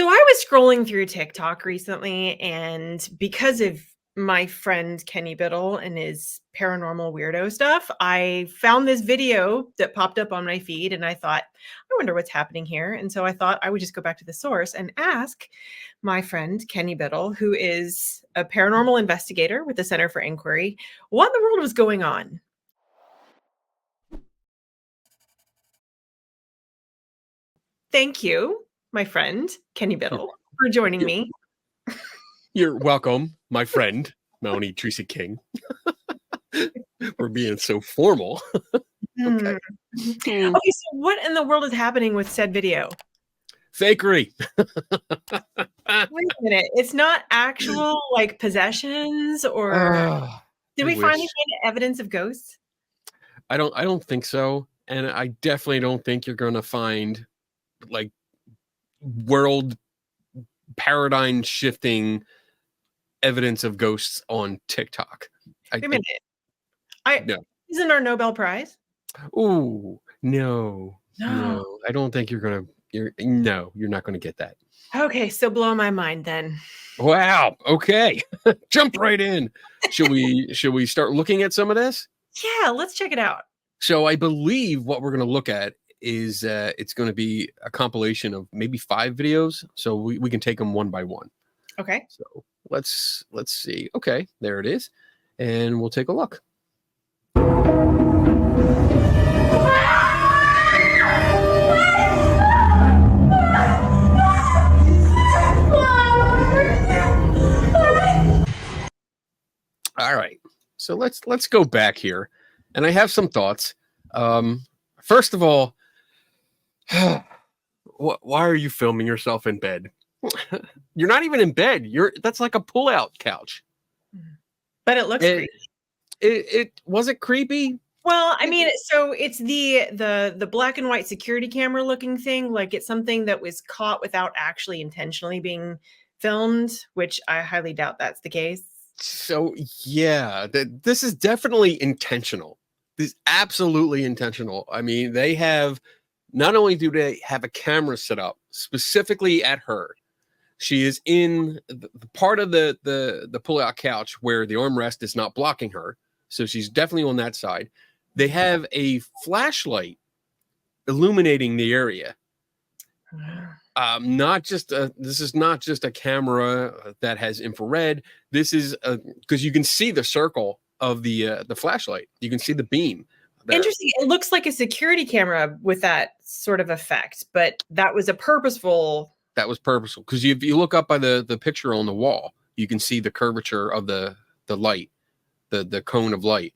So I was scrolling through TikTok recently, and because of my friend Kenny Biddle and his paranormal weirdo stuff, I found this video that popped up on my feed, and I thought, I wonder what's happening here. And so I thought I would just go back to the source and ask my friend Kenny Biddle, who is a paranormal investigator with the Center for Inquiry, what in the world was going on? Thank you, my friend Kenny You're, Biddle, for joining you're, me. you're welcome, my friend, Melanie Trecek-King. We're being so formal. Okay. Okay, so what in the world is happening with said video? Fakery. Wait a minute, it's not actual, like, possessions or did I we finally wish. find evidence of ghosts? I don't think so. And I definitely don't think you're gonna find like world paradigm shifting evidence of ghosts on TikTok. Wait a minute. I No. Isn't our Nobel Prize? Ooh, no. No. I don't think you're not gonna get that. Okay, so blow my mind then. Wow. Okay. Jump right in. Should we start looking at some of this? Yeah, let's check it out. So I believe what we're going to look at is it's going to be a compilation of maybe 5 videos. So we can take them one by one. Okay. So let's see. Okay, there it is. And we'll take a look. All right. So let's go back here. And I have some thoughts. First of all, why are you filming yourself in bed? You're not even in bed. That's like a pull-out couch. But it looks creepy. It was it creepy? Well, I mean, so it's the black and white security camera looking thing, like it's something that was caught without actually intentionally being filmed, which I highly doubt that's the case. So yeah, this is definitely intentional. This is absolutely intentional. I mean, they have not only do they have a camera set up specifically at her. She is in the part of the pull-out couch where the armrest is not blocking her. So she's definitely on that side. They have a flashlight illuminating the area. This is not just a camera that has infrared. This is because you can see the circle of the flashlight. You can see the beam there. Interesting. It looks like a security camera with that sort of effect, but that was purposeful because if you look up by the picture on the wall, you can see the curvature of the light, the cone of light.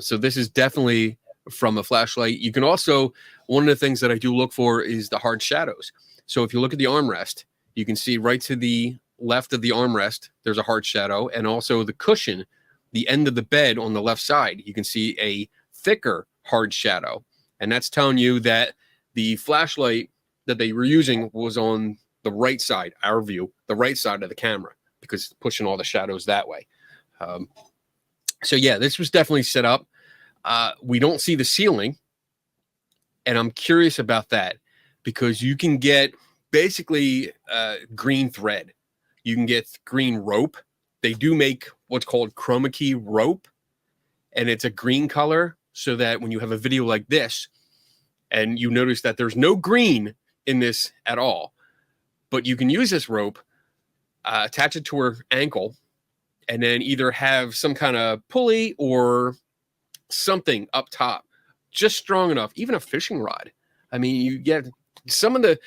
So this is definitely from a flashlight. You can also, one of the things that I do look for is the hard shadows. So if you look at the armrest, you can see right to the left of the armrest, there's a hard shadow, and also the cushion, the end of the bed on the left side, you can see a thicker hard shadow. And that's telling you that the flashlight that they were using was on the right side, our view, the right side of the camera, because it's pushing all the shadows that way. So yeah, this was definitely set up. We don't see the ceiling, and I'm curious about that because you can get basically green thread. You can get green rope. They do make what's called chroma key rope, and it's a green color so that when you have a video like this and you notice that there's no green in this at all, but you can use this rope, attach it to her ankle, and then either have some kind of pulley or something up top, just strong enough, even a fishing rod. I mean, you get some of the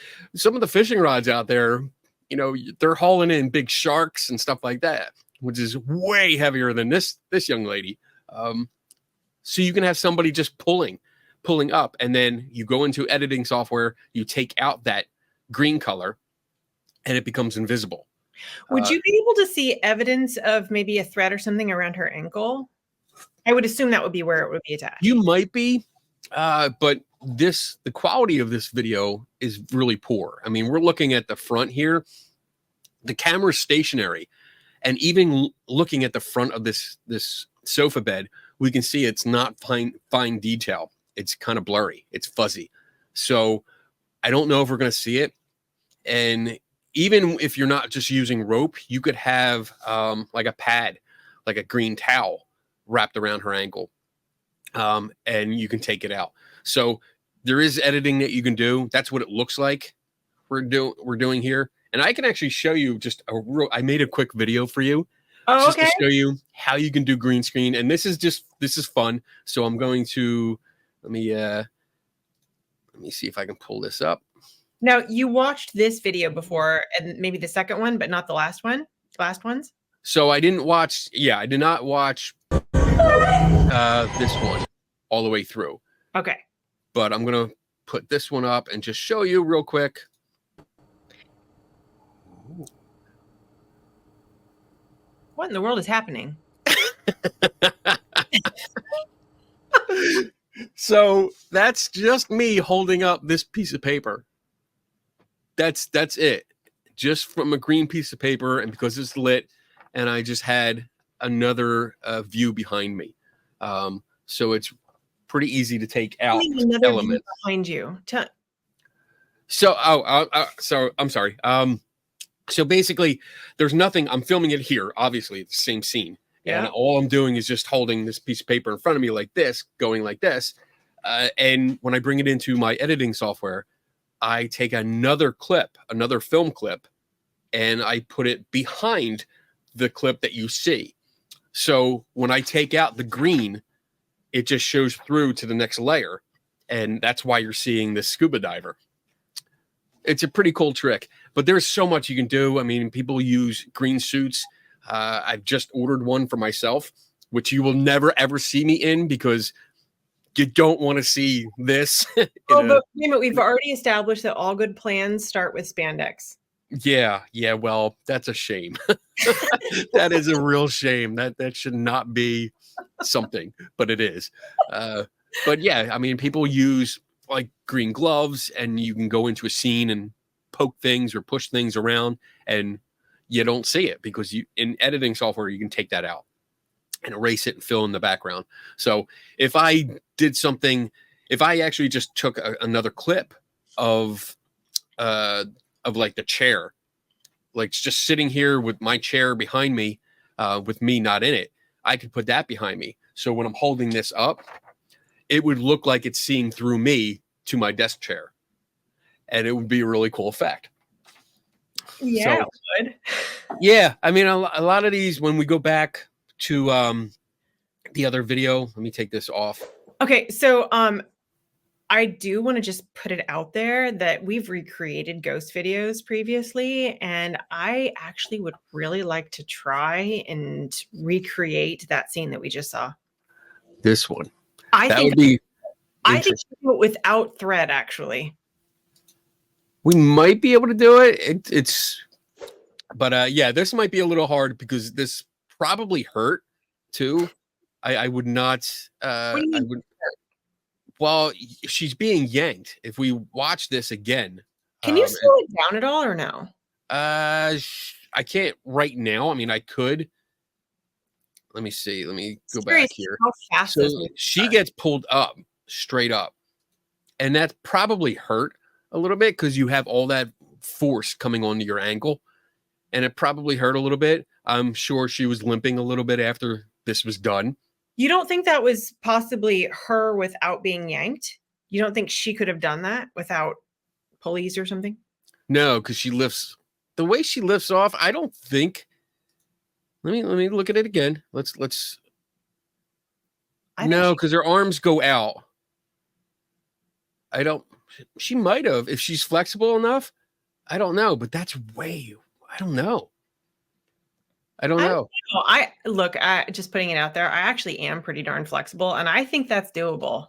fishing rods out there, you know, they're hauling in big sharks and stuff like that, which is way heavier than this young lady. So you can have somebody just pulling up, and then you go into editing software, you take out that green color, and it becomes invisible. Would you be able to see evidence of maybe a thread or something around her ankle? I would assume that would be where it would be attached. You might be, but the quality of this video is really poor. I mean, we're looking at the front here. The camera's stationary, and even looking at the front of this sofa bed, we can see it's not fine detail. It's kind of blurry. It's fuzzy. So I don't know if we're going to see it. And even if you're not just using rope, you could have like a pad, like a green towel wrapped around her ankle, and you can take it out. So there is editing that you can do. That's what it looks like we're doing here. And I can actually show you just I made a quick video for you. Oh, just okay. to show you how you can do green screen. And this is fun. So I'm going to, let me see if I can pull this up. Now, you watched this video before, and maybe the second one, but not the last ones. So I did not watch this one all the way through. Okay. But I'm going to put this one up and just show you real quick. What in the world is happening? So that's just me holding up this piece of paper. That's it. Just from a green piece of paper, and because it's lit, and I just had another view behind me. So it's pretty easy to take out elements behind you. So I'm sorry. So basically, there's nothing. I'm filming it here. Obviously, it's the same scene. Yeah. And all I'm doing is just holding this piece of paper in front of me like this, going like this. And when I bring it into my editing software, I take another film clip, and I put it behind the clip that you see. So when I take out the green, it just shows through to the next layer. And that's why you're seeing this scuba diver. It's a pretty cool trick, but there's so much you can do. I mean, people use green suits. I've just ordered one for myself, which you will never, ever see me in because you don't want to see this. But we've already established that all good plans start with spandex. Yeah. Well, that's a shame. That is a real shame. That should not be something, but it is. But yeah, I mean, people use like green gloves, and you can go into a scene and poke things or push things around, and you don't see it because in editing software, you can take that out and erase it and fill in the background. So if I actually just took another clip of like the chair, like just sitting here with my chair behind me, with me not in it, I could put that behind me. So when I'm holding this up, it would look like it's seeing through me to my desk chair, and it would be a really cool effect. Yeah, so, it would. Yeah, I mean, a lot of these, when we go back to the other video, let me take this off. Okay, so I do want to just put it out there that we've recreated ghost videos previously, and I actually would really like to try and recreate that scene that we just saw. This one. I think without thread, actually. We might be able to do it. But yeah, this might be a little hard because this probably hurt too. I would not. I would. Well, she's being yanked. If we watch this again, can you slow it down at all or no? I can't right now. I mean, I could. Let me see. Let me go back here. How fast so she gets pulled up, straight up, and that probably hurt a little bit because you have all that force coming onto your ankle, and it probably hurt a little bit. I'm sure she was limping a little bit after this was done. You don't think that was possibly her without being yanked? You don't think she could have done that without pulleys or something? No, because she lifts the way she lifts off. I don't think. Let me look at it again. Let's. No, because her arms go out. I don't. She might have if she's flexible enough. I don't know, but that's way. I don't know. I don't know. Look, just putting it out there. I actually am pretty darn flexible, and I think that's doable.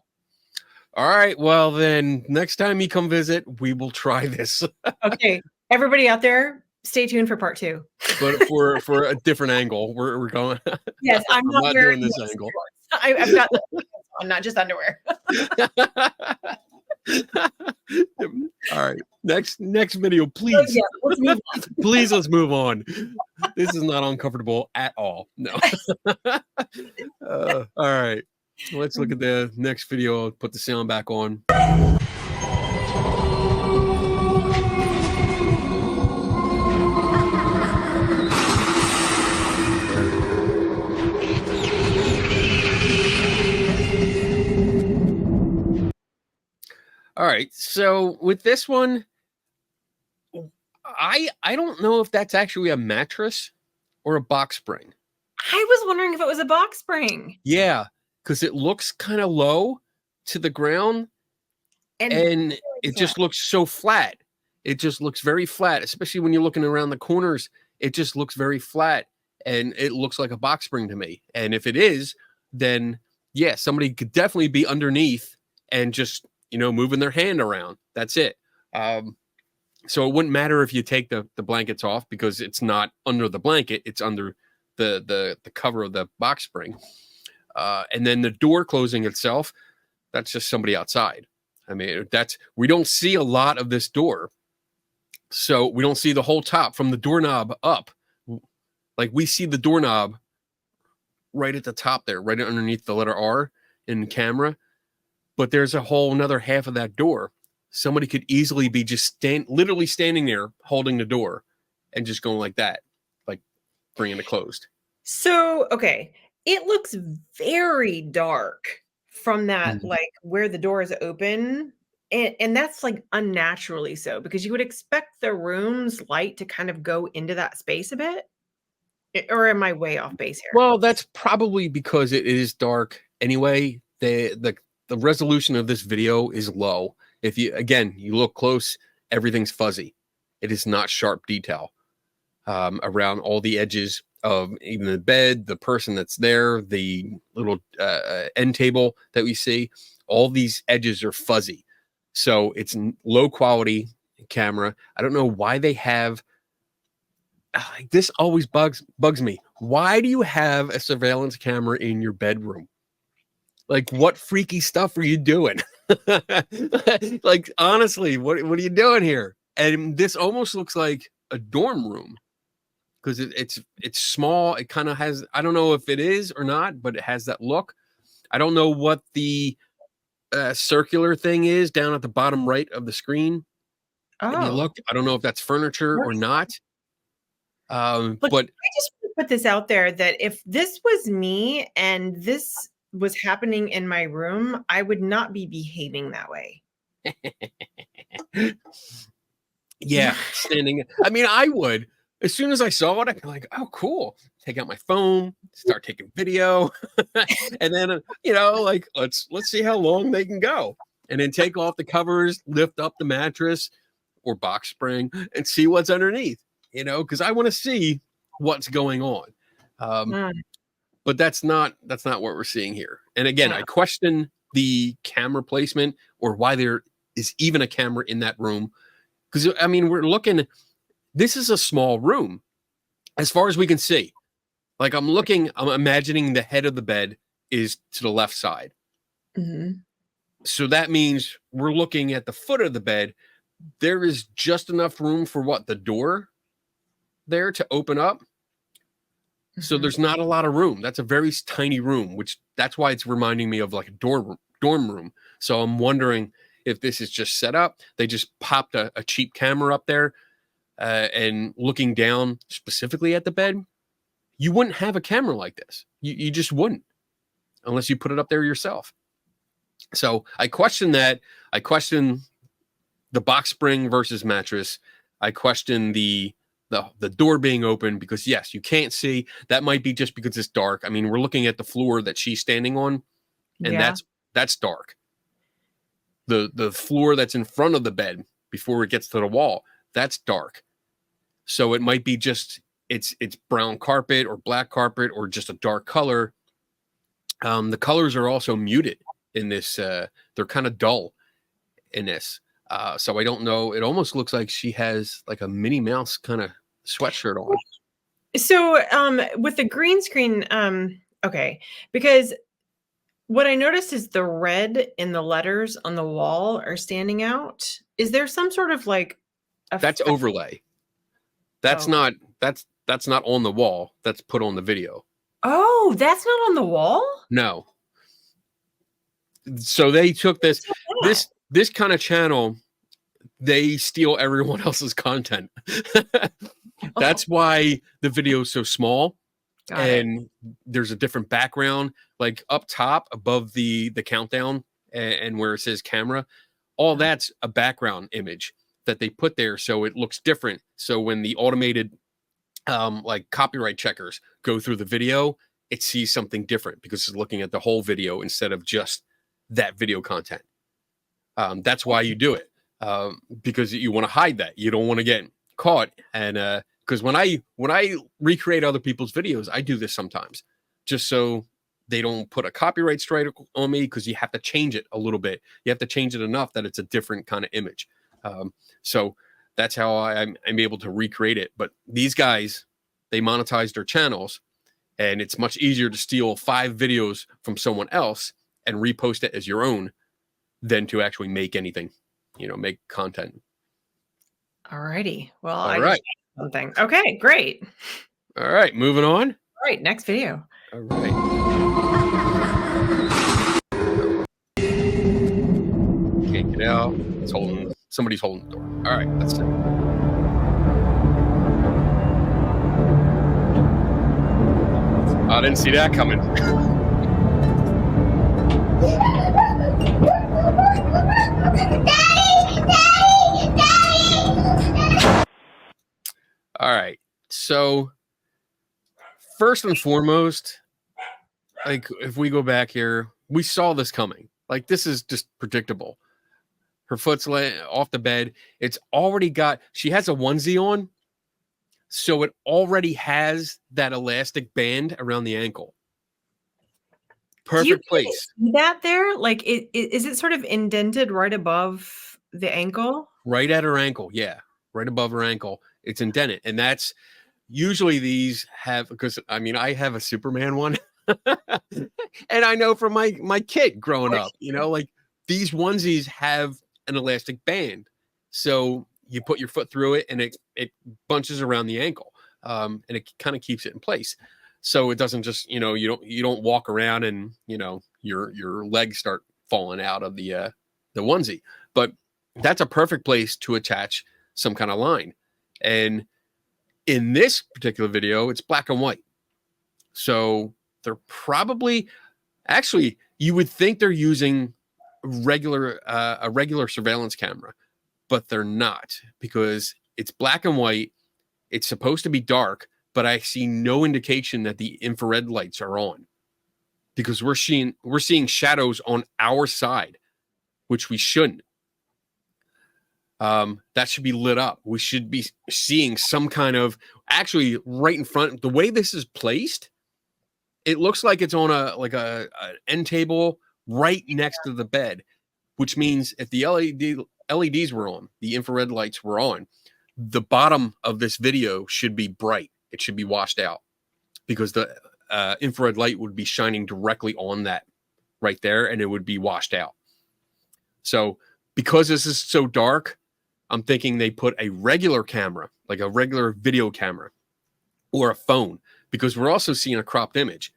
All right. Well, then next time you come visit, we will try this. Okay, everybody out there, stay tuned for part 2. But for a different angle, we're going. Yes, I'm not doing this angle. I've got on, not just underwear. All right. Next video, please. Yeah, let's move on. Please, let's move on. This is not uncomfortable at all. No. All right. Let's look at the next video. I'll put the sound back on. right. So with this one, I don't know if that's actually a mattress or a box spring. I was wondering if it was a box spring. Yeah, because it looks kind of low to the ground, And and it just looks so flat. It just looks very flat, especially when you're looking around the corners. It just looks very flat, and it looks like a box spring to me. And if it is, then yeah, somebody could definitely be underneath and just moving their hand around. That's it. So it wouldn't matter if you take the blankets off because it's not under the blanket; it's under the cover of the box spring. And then the door closing itself, that's just somebody outside. I mean, we don't see a lot of this door. So we don't see the whole top from the doorknob up. Like we see the doorknob right at the top there, right underneath the letter R in the camera. But there's a whole another half of that door. Somebody could easily be just literally standing there holding the door and just going like that, like bringing it closed. So, okay, it looks very dark from that, like where the door is open. And that's like unnaturally so because you would expect the room's light to kind of go into that space a bit. Or am I way off base here? Well, that's probably because it is dark anyway. The resolution of this video is low. If you look close, everything's fuzzy. It is not sharp detail around all the edges of even the bed, the person that's there, the little end table that we see. All these edges are fuzzy. So it's low quality camera. I don't know why they have this always bugs me. Why do you have a surveillance camera in your bedroom? Like, what freaky stuff are you doing? Like, honestly, what are you doing here? And this almost looks like a dorm room because it's small. It kind of has, I don't know if it is or not, but it has that look. I don't know what the circular thing is down at the bottom right of the screen. If you look, I don't know if that's furniture or not. Look, But I just want to put this out there that if this was me and this was happening in my room, I would not be behaving that way. Yeah, standing. I mean, I would. As soon as I saw it, I'd be like, "Oh, cool!" Take out my phone, start taking video, and then like let's see how long they can go, and then take off the covers, lift up the mattress or box spring, and see what's underneath. Because I want to see what's going on. But that's not what we're seeing here. And again, I question the camera placement or why there is even a camera in that room. Because I mean, we're looking. This is a small room, as far as we can see. Like I'm imagining the head of the bed is to the left side. So that means we're looking at the foot of the bed. There is just enough room for the door there to open up. So there's not a lot of room. That's a very tiny room, that's why it's reminding me of like a dorm room. So I'm wondering if this is just set up. They just popped a cheap camera up there and looking down specifically at the bed. You wouldn't have a camera like this. You just wouldn't unless you put it up there yourself. So I question that. I question the box spring versus mattress. I question the door being open because yes, you can't see. That might be just because it's dark. I mean, we're looking at the floor that she's standing on, and that's dark. The floor that's in front of the bed before it gets to the wall, that's dark. So it might be just it's brown carpet or black carpet or just a dark color. The colors are also muted in this. They're kind of dull in this. So I don't know. It almost looks like she has like a Minnie Mouse kind of sweatshirt on. So with the green screen, okay, because what I noticed is the red in the letters on the wall are standing out. Is there some sort of like that's overlay? That's not on the wall. That's put on the video. Oh, that's not on the wall? No. So they took this kind of channel. They steal everyone else's content. That's why the video is so small. And there's a different background, like up top above the countdown and where it says camera. All that's a background image that they put there so it looks different. So when the automated like copyright checkers go through the video, it sees something different because it's looking at the whole video instead of just that video content. That's why you do it, because you want to hide that. You don't want to get caught. And because when I recreate other people's videos, I do this sometimes just so they don't put a copyright strike on me, because you have to change it a little bit. You have to change it enough that it's a different kind of image. So that's how I'm able to recreate it. But these guys, they monetize their channels, and it's much easier to steal 5 videos from someone else and repost it as your own than to actually make anything, make content. All righty. Well, All right. Something. Okay, great. All right, moving on. All right, next video. All right. Can't get out. Somebody's holding the door. All right, let's see. I didn't see that coming. All right. So first and foremost, like if we go back here, we saw this coming. Like this is just predictable. Her foot's off the bed. It's already she has a onesie on. So it already has that elastic band around the ankle. Perfect place. See that there? Like, is it sort of indented right above the ankle? Right at her ankle, yeah. Right above her ankle. It's indented. And that's usually these have, because I have a Superman one. And I know from my kid growing up, like these onesies have an elastic band. So you put your foot through it and it bunches around the ankle. And it kind of keeps it in place. So it doesn't just, you don't walk around and, your legs start falling out of the onesie. But that's a perfect place to attach some kind of line. And in this particular video, it's black and white. So they're probably, actually, you would think they're using a regular surveillance camera, but they're not, because it's black and white. It's supposed to be dark, but I see no indication that the infrared lights are on, because we're seeing shadows on our side, which we shouldn't. That should be lit up. We should be seeing some kind of, actually right in front. The way this is placed, it looks like it's on an end table right next to the bed, which means if the LEDs were on, the infrared lights were on, the bottom of this video should be bright. It should be washed out, because the infrared light would be shining directly on that right there, and it would be washed out. So because this is so dark, I'm thinking they put a regular camera, like a regular video camera or a phone, because we're also seeing a cropped image.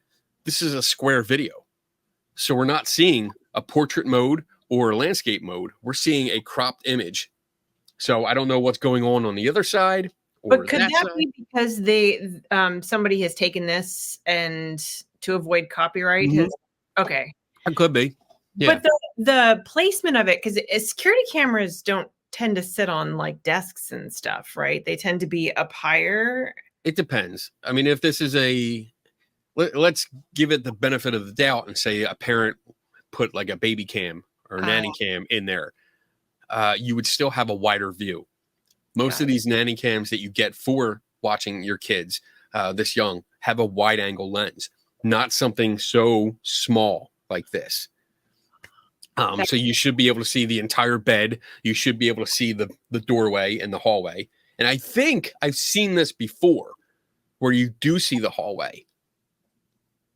This is a square video. So we're not seeing a portrait mode or a landscape mode. We're seeing a cropped image. So I don't know what's going on the other side. But could that be because they somebody has taken this and to avoid copyright? Okay. It could be. Yeah. But the placement of it, because security cameras don't tend to sit on like desks and stuff, right? They tend to be up higher. It depends. I mean, if this is let's give it the benefit of the doubt and say a parent put like a baby cam or nanny cam in there, you would still have a wider view. Most of these nanny cams that you get for watching your kids this young have a wide angle lens, not something so small like this. So you should be able to see the entire bed. You should be able to see the doorway and the hallway. And I think I've seen this before where you do see the hallway.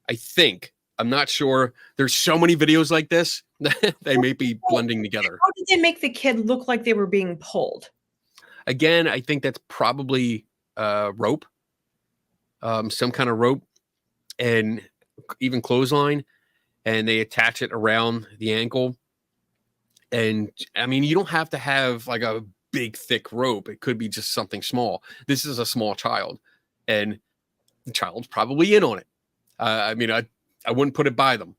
I think. I'm not sure. There's so many videos like this that they may be blending together. How did they make the kid look like they were being pulled? Again, I think that's probably rope, some kind of rope, and even clothesline, and they attach it around the ankle. And I mean, you don't have to have like a big, thick rope. It could be just something small. This is a small child, and the child's probably in on it. I mean, I wouldn't put it by them.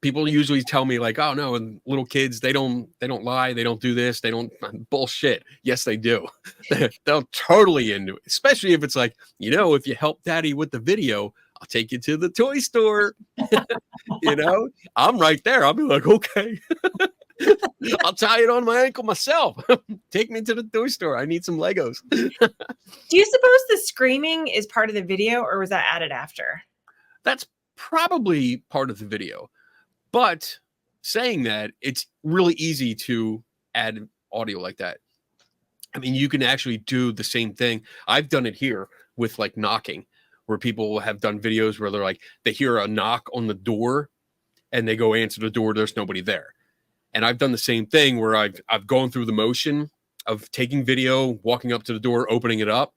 People usually tell me like, oh no, and little kids, they don't lie, they don't do this, they don't bullshit. Yes, they do. They'll totally into it, especially if it's like, if you help daddy with the video, I'll take you to the toy store. I'm right there. I'll be like, okay. I'll tie it on my ankle myself. Take me to the toy store. I need some Legos. Do you suppose the screaming is part of the video, or was that added after? That's probably part of the video. But saying that, it's really easy to add audio like that. I mean, you can actually do the same thing. I've done it here with like knocking, where people have done videos where they're like, they hear a knock on the door and they go answer the door. There's nobody there. And I've done the same thing where I've gone through the motion of taking video, walking up to the door, opening it up.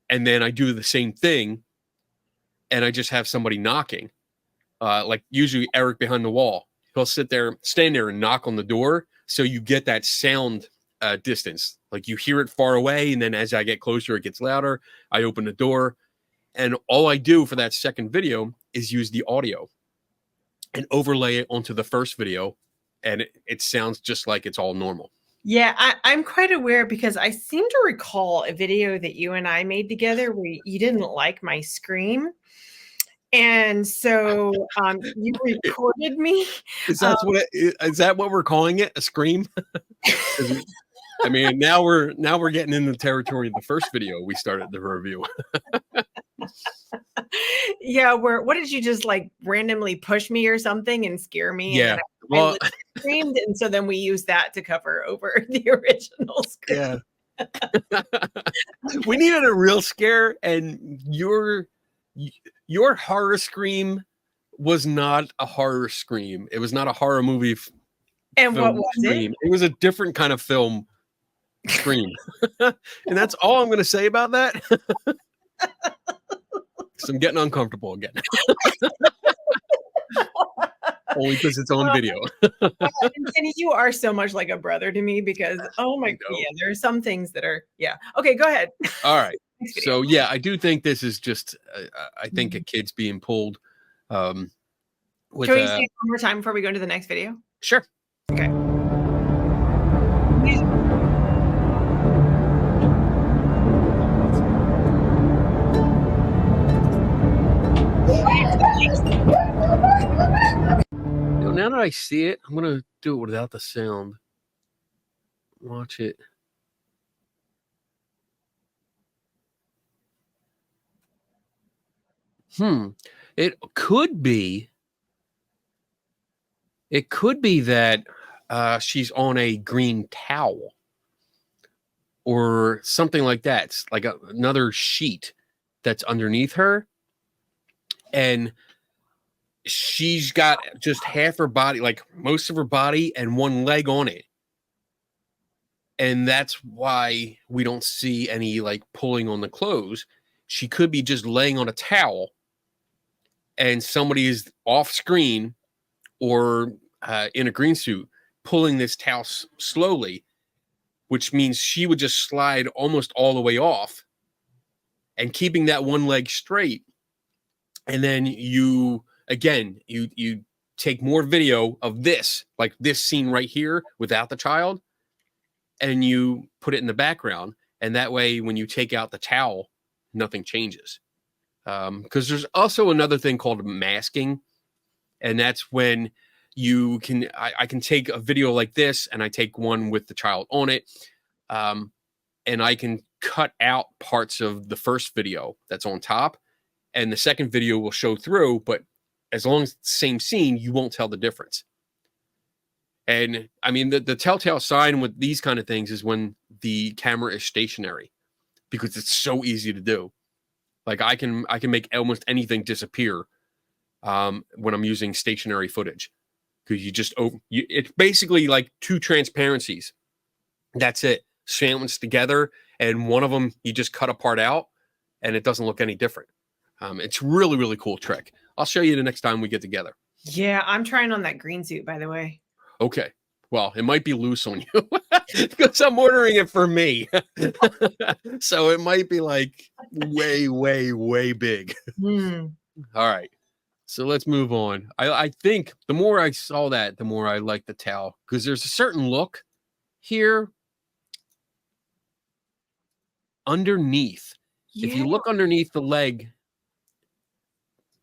And then I do the same thing. And I just have somebody knocking. Like usually Eric behind the wall, he'll stand there and knock on the door. So you get that sound distance. Like you hear it far away. And then as I get closer, it gets louder. I open the door. And all I do for that second video is use the audio and overlay it onto the first video. And it sounds just like it's all normal. Yeah, I'm quite aware because I seem to recall a video that you and I made together where you didn't like my scream. And so you recorded me. Is that what we're calling it? A scream? I mean, now we're getting in the territory of the first video we started the review. Yeah, what did you just like randomly push me or something and scare me? Yeah. And I screamed, and so then we used that to cover over the original scream. Yeah. We needed a real scare, and your horror scream was not a horror scream. It was not a horror movie. And what was scream. It was a different kind of film scream. And that's all I'm going to say about that. So I'm getting uncomfortable again. Only because it's on video. Kenny, you are so much like a brother to me because, oh my God, yeah, there are some things that are, yeah. Okay, go ahead. All right. So, yeah, I do think this is just, I think a kid's being pulled. Can we say it one more time before we go into the next video? Sure. Okay. Now that I see it, I'm going to do it without the sound. Watch it. It could be that she's on a green towel or something like that. It's like another sheet that's underneath her. And she's got just half her body, like most of her body and one leg on it. And that's why we don't see any like pulling on the clothes. She could be just laying on a towel and somebody is off screen or in a green suit pulling this towel slowly, which means she would just slide almost all the way off and keeping that one leg straight. And then you take more video of this, like this scene right here without the child, and you put it in the background. And that way, when you take out the towel, nothing changes. Because there's also another thing called masking. And that's when I can take a video like this and I take one with the child on it. And I can cut out parts of the first video that's on top. And the second video will show through, but as long as it's the same scene, you won't tell the difference. And I mean, the telltale sign with these kind of things is when the camera is stationary, because it's so easy to do. Like I can make almost anything disappear when I'm using stationary footage, because it's basically like two transparencies. That's it, sandwiched together, and one of them you just cut a part out, and it doesn't look any different. It's really, really cool trick. I'll show you the next time we get together. Yeah, I'm trying on that green suit, by the way. Okay. Well, it might be loose on you because I'm ordering it for me. So it might be like way, way, way big. All right. So let's move on. I think the more I saw that, the more I like the towel, because there's a certain look here underneath. If Yeah. you look underneath the leg,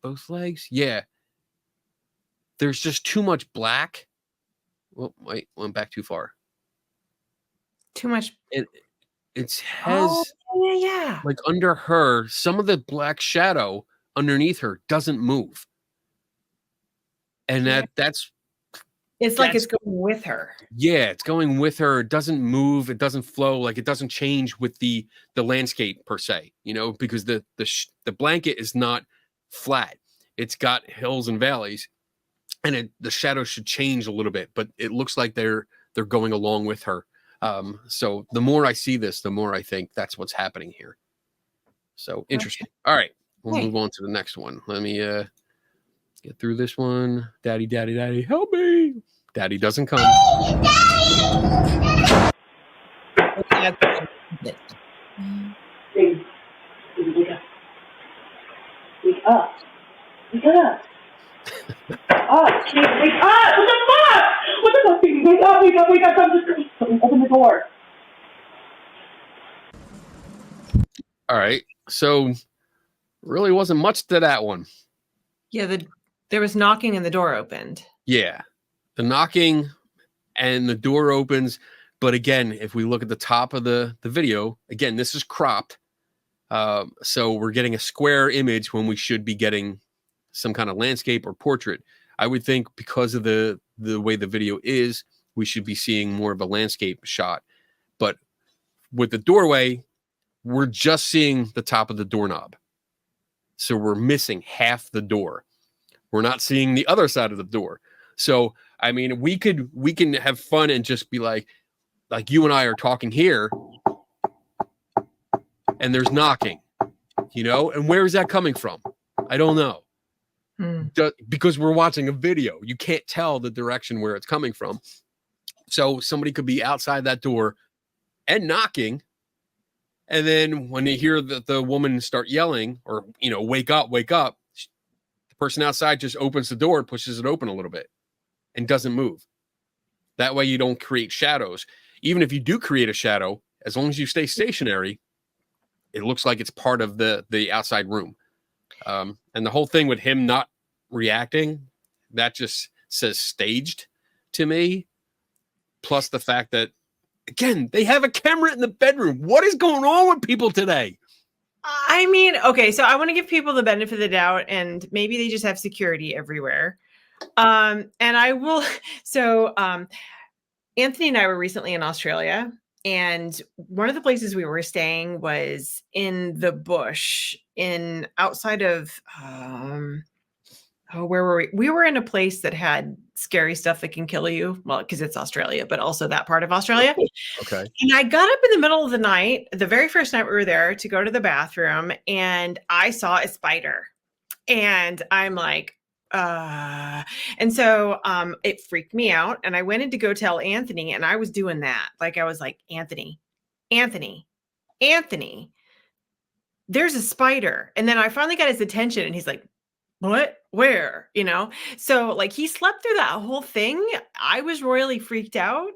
both legs, yeah, there's just too much black. Well, wait, went back too far. Too much. It Oh, has yeah, yeah. like under her, some of the black shadow underneath her doesn't move, and Yeah. that's It's like that's it's going with her. yeah, it's going with her. It doesn't move. It doesn't flow. Like it doesn't change with the landscape per se. Because the blanket is not flat. It's got hills and valleys, and the shadow should change a little bit. But it looks like they're going along with her. So the more I see this, the more I think that's what's happening here. So interesting. All right, we'll move on to the next one. Let me get through this one. Daddy, daddy, daddy, help me. Daddy doesn't come. Yeah. Baby, wake up. Wake up. Wake up. Kid, wake up! What the fuck? What the fuck, baby? Wake up, wake up, wake up. Just open the door. All right. So really wasn't much to that one. Yeah, there was knocking and the door opened. Yeah. The knocking and the door opens. But again, if we look at the top of the video, again, this is cropped. So we're getting a square image when we should be getting some kind of landscape or portrait. I would think because of the way the video is, we should be seeing more of a landscape shot. But with the doorway, we're just seeing the top of the doorknob. So we're missing half the door. We're not seeing the other side of the door. So, I mean, we can have fun and just be like you and I are talking here and there's knocking, and where is that coming from? I don't know. Because we're watching a video, you can't tell the direction where it's coming from. So somebody could be outside that door and knocking. And then when they hear the woman start yelling or, wake up, the person outside just opens the door, pushes it open a little bit and doesn't move. That way you don't create shadows. Even if you do create a shadow, as long as you stay stationary, it looks like it's part of the outside room. And the whole thing with him not reacting, that just says staged to me. Plus the fact that, again, they have a camera in the bedroom. What is going on with people today? I mean, okay, so I want to give people the benefit of the doubt, and maybe they just have security everywhere. And I will. So Anthony and I were recently in Australia, and one of the places we were staying was in the bush, outside of where were we? We were in a place that had scary stuff that can kill you. Well, because it's Australia, but also that part of Australia. Okay. And I got up in the middle of the night, the very first night we were there, to go to the bathroom, and I saw a spider. And I'm like, and so it freaked me out. And I went in to go tell Anthony, and I was doing that. Like I was like, Anthony, there's a spider. And then I finally got his attention, and he's like, what? Where? So like he slept through that whole thing. I was royally freaked out.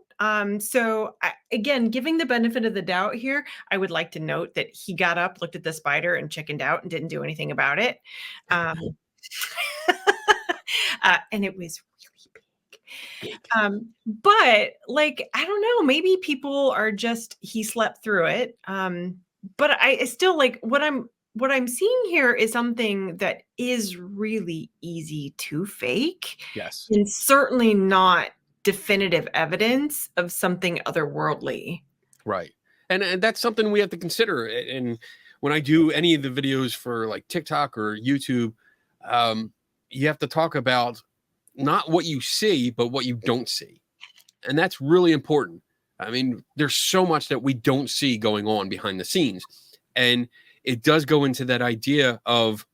So again, giving the benefit of the doubt here, I would like to note that he got up, looked at the spider, and chickened out and didn't do anything about it. And it was really big. But like, I don't know, maybe people are just, he slept through it. But I still like what I'm seeing here is something that is really easy to fake. Yes. And certainly not definitive evidence of something otherworldly. Right. And that's something we have to consider. And when I do any of the videos for like TikTok or YouTube, you have to talk about not what you see, but what you don't see. And that's really important. I mean, there's so much that we don't see going on behind the scenes. And it does go into that idea of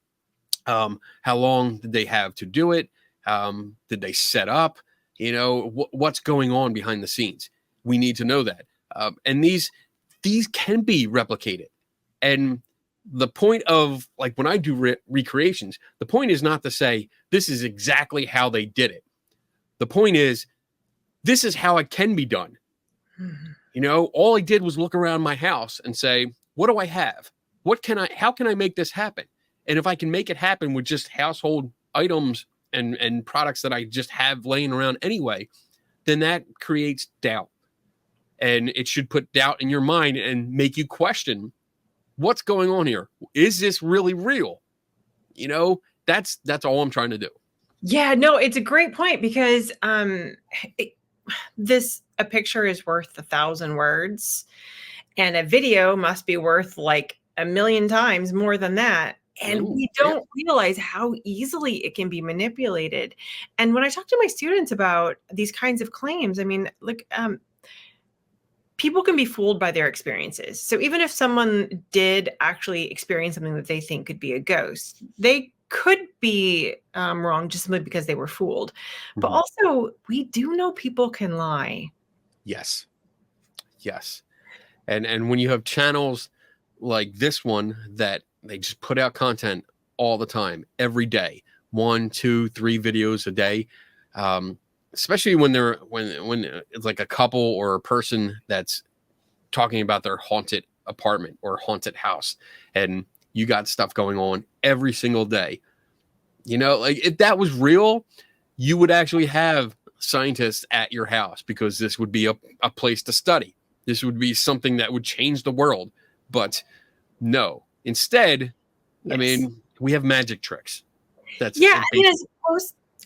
how long did they have to do it? Did they set up? What's going on behind the scenes? We need to know that. And these can be replicated. And the point of, like, when I do recreations, the point is not to say this is exactly how they did it. The point is, this is how it can be done. You know, all I did was look around my house and say, what do I have? How can I make this happen? And if I can make it happen with just household items and products that I just have laying around anyway, then that creates doubt. And it should put doubt in your mind and make you question what's going on here. Is this really real? You know, that's all I'm trying to do. Yeah, no, it's a great point because a picture is worth 1,000 words, and a video must be worth like 1,000,000 times more than that. And we don't realize how easily it can be manipulated. And when I talk to my students about these kinds of claims, I mean, look, people can be fooled by their experiences. So even if someone did actually experience something that they think could be a ghost, they could be wrong just simply because they were fooled. But also, we do know people can lie. Yes. And when you have channels like this one that they just put out content all the time, every day, 1, 2, 3 videos a day, especially when it's like a couple or a person that's talking about their haunted apartment or haunted house, and you got stuff going on every single day. You know, like, if that was real, you would actually have scientists at your house, because this would be a place to study. This would be something that would change the world. But no, instead, I mean, we have magic tricks. That's I mean,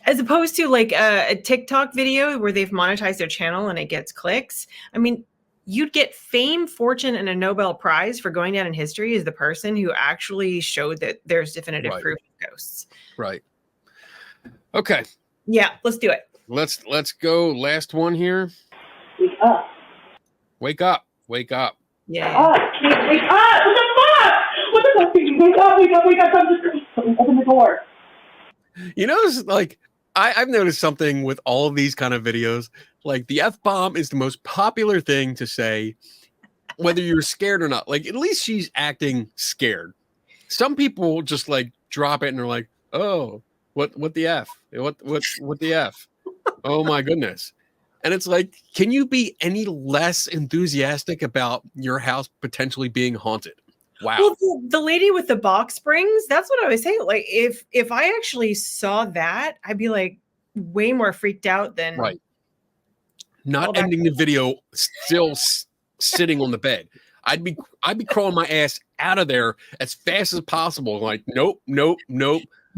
as opposed to like a TikTok video where they've monetized their channel and it gets clicks. I mean, you'd get fame, fortune, and a Nobel Prize for going down in history as the person who actually showed that there's definitive proof of ghosts. Right. Okay. Yeah, let's do it. Let's go. Last one here. Wake up. Wake up. Wake up. Yeah. Oh, can't wake up! What the fuck? What the fuck? Wake up, wake up, wake up. I'm just open the door. You know, like, I've noticed something with all of these kind of videos. Like, the F-bomb is the most popular thing to say, whether you're scared or not. Like, at least she's acting scared. Some people just like drop it and they're like, oh, what the F? What the F? Oh my goodness. And it's like, can you be any less enthusiastic about your house potentially being haunted? Wow. Well, the lady with the box springs, that's what I was saying. Like, if I actually saw that, I'd be like way more freaked out than not ending the video still sitting on the bed. I'd be crawling my ass out of there as fast as possible. Like, nope.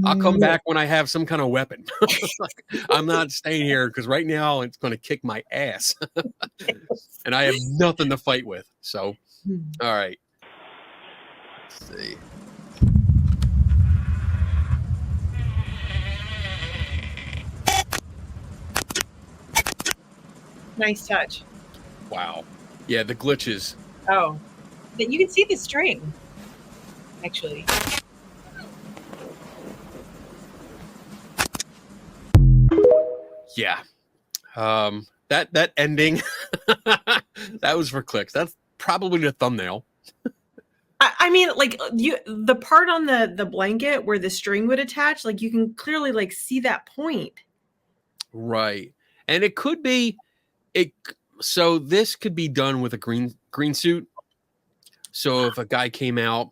I'll come back when I have some kind of weapon. Like, I'm not staying here because right now it's going to kick my ass. And I have nothing to fight with. So, all right. Let's see. Nice touch. Wow. Yeah, the glitches. Oh, you can see the string, actually. Yeah. That ending, that was for clicks. That's probably the thumbnail. I mean, like, the part on the blanket where the string would attach, like, you can clearly like see that point. Right. And it could be so this could be done with a green suit. So if a guy came out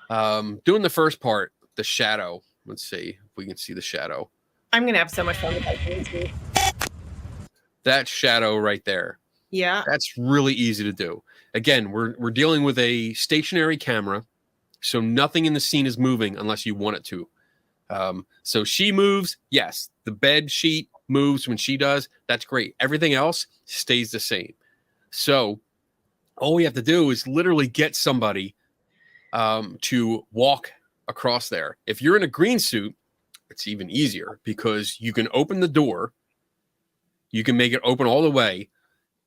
doing the first part, the shadow, let's see if we can see the shadow. I'm going to have so much fun with that green suit. That shadow right there. Yeah. That's really easy to do. Again, we're dealing with a stationary camera, so nothing in the scene is moving unless you want it to. So she moves, yes. The bed sheet moves when she does. That's great. Everything else stays the same. So all we have to do is literally get somebody to walk across there. If you're in a green suit, it's even easier because you can open the door. You can make it open all the way,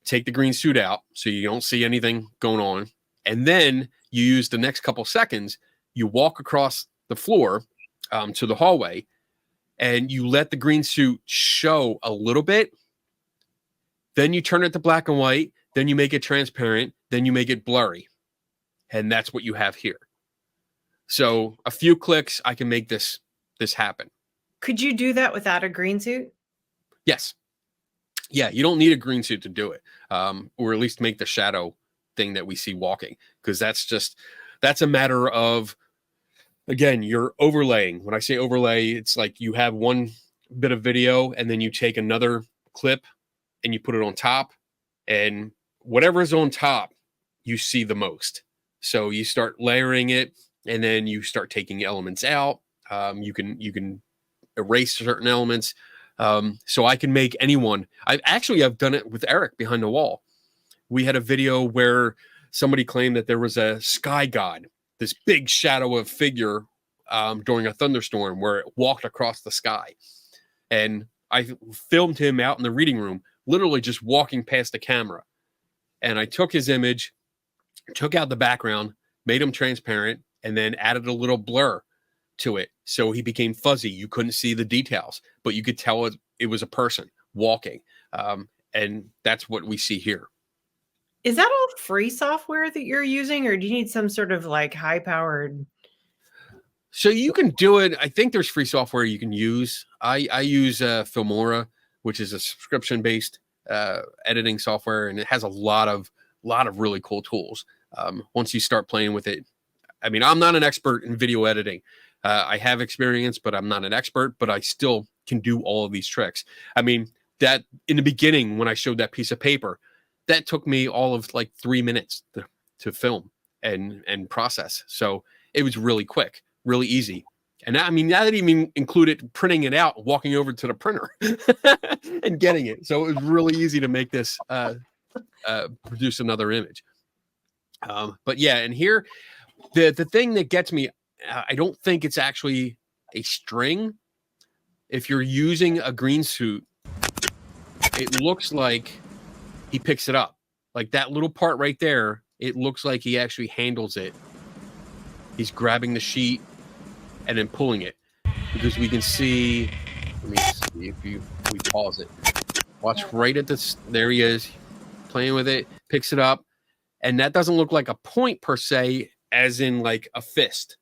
take the green suit out so you don't see anything going on. And then you use the next couple seconds, you walk across the floor to the hallway, and you let the green suit show a little bit. Then you turn it to black and white. Then you make it transparent. Then you make it blurry. And that's what you have here. So a few clicks, I can make this happen. Could you do that without a green suit? Yes. Yeah, you don't need a green suit to do it, or at least make the shadow thing that we see walking, because that's a matter of, again, you're overlaying. When I say overlay, it's like you have one bit of video and then you take another clip and you put it on top, and whatever is on top, you see the most. So you start layering it, and then you start taking elements out. You can erase certain elements. So I can make anyone. I've done it with Eric behind the wall. We had a video where somebody claimed that there was a sky god, this big shadow of figure during a thunderstorm where it walked across the sky. And I filmed him out in the reading room, literally just walking past the camera. And I took his image, took out the background, made him transparent, and then added a little blur to it. So he became fuzzy. You couldn't see the details, but you could tell it was a person walking. And that's what we see here. Is that all free software that you're using, or do you need some sort of like high powered? So you can do it. I think there's free software you can use. I use Filmora, which is a subscription based editing software, and it has a lot of really cool tools. Once you start playing with it, I mean, I'm not an expert in video editing. I have experience, but I'm not an expert, but I still can do all of these tricks. I mean, that in the beginning, when I showed that piece of paper, that took me all of like 3 minutes to film and process. So it was really quick, really easy. And I mean, that didn't even include it printing it out, walking over to the printer and getting it. So it was really easy to make this produce another image. But yeah, and here, the thing that gets me, I don't think it's actually a string. If you're using a green suit, it looks like he picks it up. Like that little part right there, it looks like he actually handles it. He's grabbing the sheet and then pulling it, because we can see, let me see if we pause it. Watch right at this, there he is, playing with it, picks it up, and that doesn't look like a point per se, as in like a fist.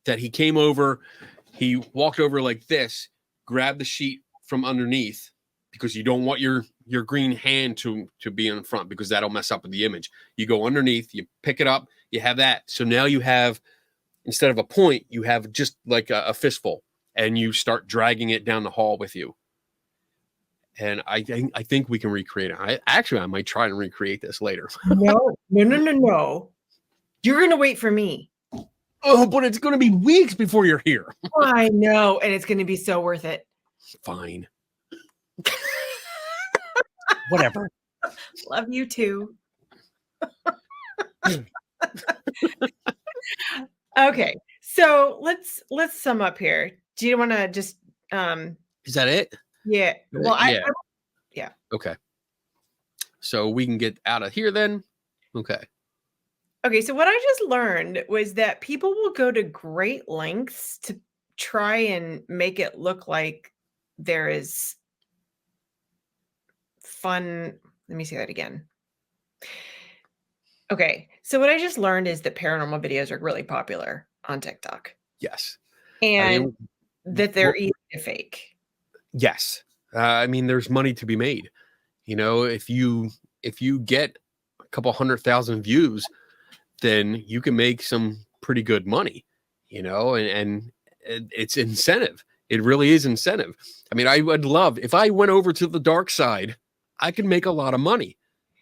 That he came over, he walked over like this, grabbed the sheet from underneath, because you don't want your green hand to be in front, because that'll mess up with the image. You go underneath, you pick it up, you have that. So now you have, instead of a point, you have just like a fistful, and you start dragging it down the hall with you. And I think we can recreate it. I might try and recreate this later. No. You're going to wait for me. Oh, but it's going to be weeks before you're here. I know. And it's going to be so worth it. Fine. Whatever. Love you too. Okay. So let's sum up here. Do you want to just is that it? Yeah. Well, yeah. Okay. So we can get out of here then. Okay. Okay, so what I just learned was that people will go to great lengths to try and make it look like there is fun. Let me say that again. Okay, so what I just learned is that paranormal videos are really popular on TikTok. Yes. And that they're easy to fake. Yes. I mean, there's money to be made. You know, if you get a couple 100,000 views, then you can make some pretty good money, you know, and it's incentive. It really is incentive. I mean, I would love, if I went over to the dark side, I could make a lot of money.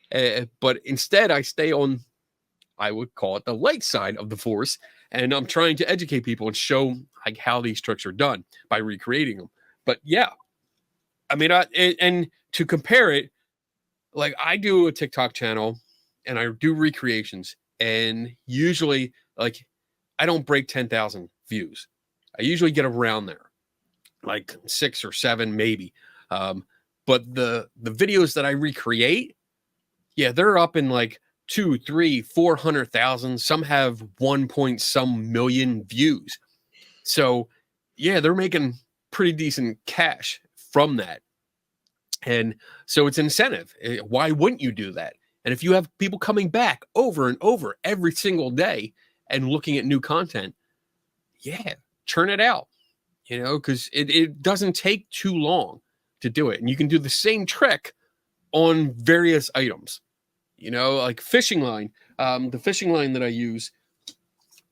But instead I stay on, I would call it the light side of the force. And I'm trying to educate people and show like how these tricks are done by recreating them. But yeah, I mean, and to compare it, like I do a TikTok channel and I do recreations, and usually like I don't break 10,000 views. I usually get around there, like 6 or 7 maybe. But the videos that I recreate, yeah, they're up in like 2, 3, 400,000. Some have 1 point some million views. So yeah, they're making pretty decent cash from that. And so it's incentive. Why wouldn't you do that? And if you have people coming back over and over every single day, and looking at new content, yeah, churn it out, you know, because it doesn't take too long to do it. And you can do the same trick on various items, you know, like fishing line. The fishing line that I use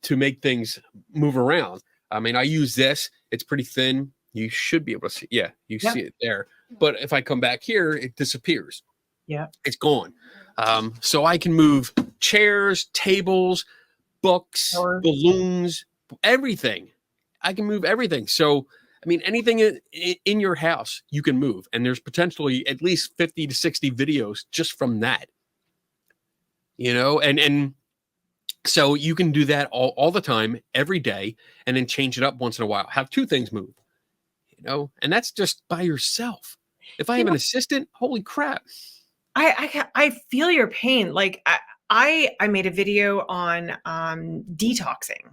to make things move around. I mean, I use this. It's pretty thin. You should be able to see. Yeah, you see it there. But if I come back here, it disappears. Yeah. It's gone. So I can move chairs, tables, books, balloons, everything. I can move everything. So, I mean, anything in your house, you can move. And there's potentially at least 50 to 60 videos just from that. You know, and so you can do that all the time, every day, and then change it up once in a while. Have two things move, you know, and that's just by yourself. If I have an assistant, holy crap. I feel your pain. Like I made a video on detoxing.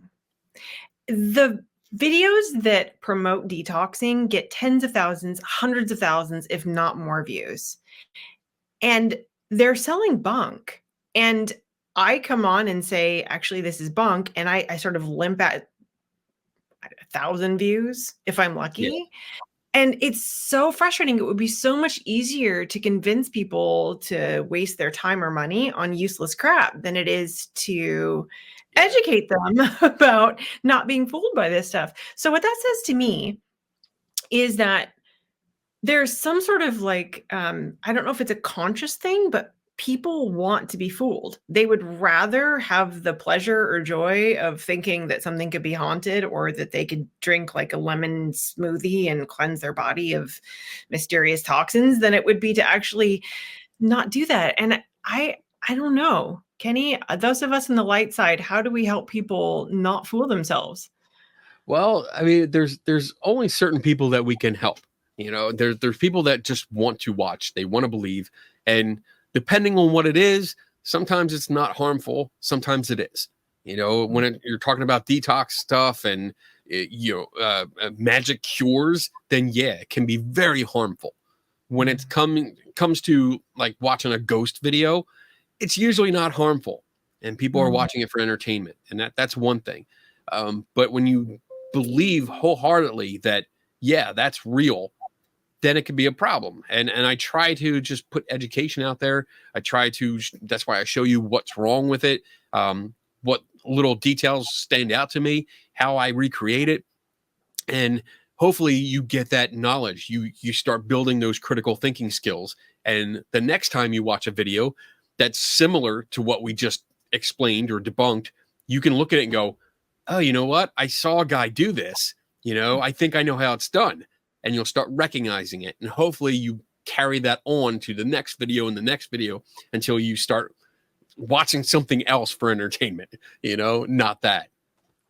The videos that promote detoxing get tens of thousands, hundreds of thousands, if not more views. And they're selling bunk. And I come on and say, actually, this is bunk. And I sort of limp at 1,000 views if I'm lucky. Yeah. And it's so frustrating. It would be so much easier to convince people to waste their time or money on useless crap than it is to educate them about not being fooled by this stuff. So what that says to me is that there's some sort of like, I don't know if it's a conscious thing, but people want to be fooled. They would rather have the pleasure or joy of thinking that something could be haunted or that they could drink like a lemon smoothie and cleanse their body of mysterious toxins than it would be to actually not do that. And I don't know, Kenny, those of us in the light side, how do we help people not fool themselves? Well, I mean, there's only certain people that we can help. You know, there's people that just want to watch, they want to believe, and depending on what it is, sometimes it's not harmful, sometimes it is. You know, when you're talking about detox stuff and magic cures, then yeah, it can be very harmful. When it comes to like watching a ghost video, it's usually not harmful, and people are watching it for entertainment, and that's one thing. But when you believe wholeheartedly that yeah, that's real, then it could be a problem. And I try to just put education out there. That's why I show you what's wrong with it, what little details stand out to me, how I recreate it. And hopefully you get that knowledge. You start building those critical thinking skills. And the next time you watch a video that's similar to what we just explained or debunked, you can look at it and go, oh, you know what? I saw a guy do this. You know, I think I know how it's done. And you'll start recognizing it. And hopefully you carry that on to the next video and the next video until you start watching something else for entertainment, you know, not that.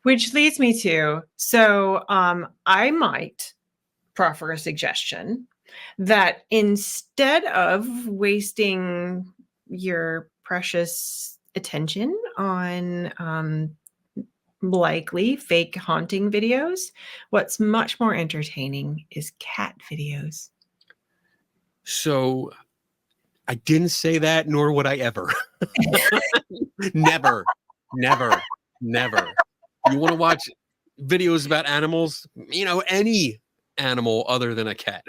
Which leads me to, so I might proffer a suggestion that instead of wasting your precious attention on likely fake haunting videos, what's much more entertaining is cat videos. So I didn't say that, nor would I ever. Never. You want to watch videos about animals, you know, any animal other than a cat.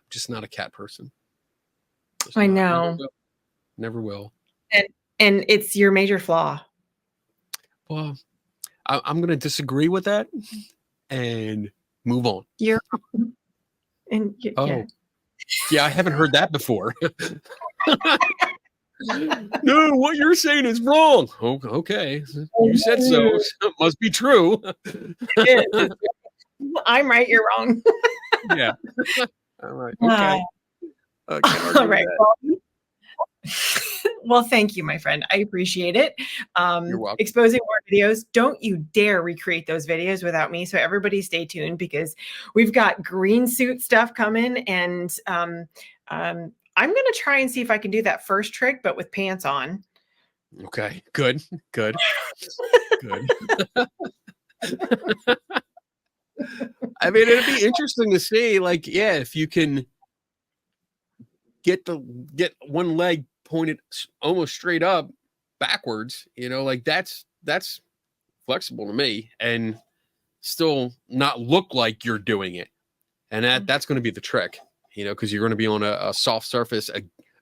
Just not a cat person. I know. Never will. And it's your major flaw. Well, I'm going to disagree with that and move on. Yeah, I haven't heard that before. No, what you're saying is wrong. Oh, okay, you said so. It must be true. I'm right. You're wrong. Yeah. All right. Okay. All right. Well, thank you, my friend. I appreciate it. You're welcome. Exposing more videos. Don't you dare recreate those videos without me. So everybody stay tuned because we've got green suit stuff coming. And I'm going to try and see if I can do that first trick, but with pants on. Okay, good. I mean, it'd be interesting to see, like, yeah, if you can get one leg pointed almost straight up backwards, you know, like that's that's flexible to me, and still not look like you're doing it. And that's going to be the trick, you know, because you're going to be on a soft surface,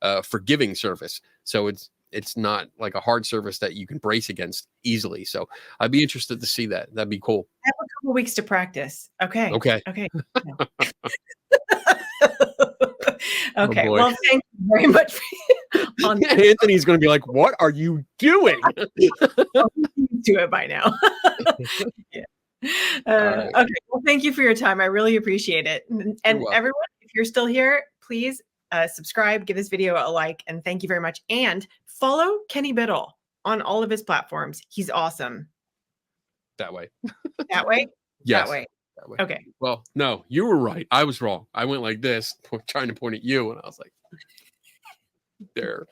a forgiving surface. So it's not like a hard surface that you can brace against easily. So I'd be interested to see that. That'd be cool. I have a couple weeks to practice. Okay. Okay. Okay. Oh, Okay. boy. Well, thank you very much. Anthony's going to be like, "What are you doing?" Do it by now. Yeah. Right. Okay. Well, thank you for your time. I really appreciate it. And everyone, if you're still here, please subscribe, give this video a like, and thank you very much. And follow Kenny Biddle on all of his platforms. He's awesome. That way. That way? Yes. That way. That way. Okay. Well, no, you were right. I was wrong. I went like this, trying to point at you, and I was like, there.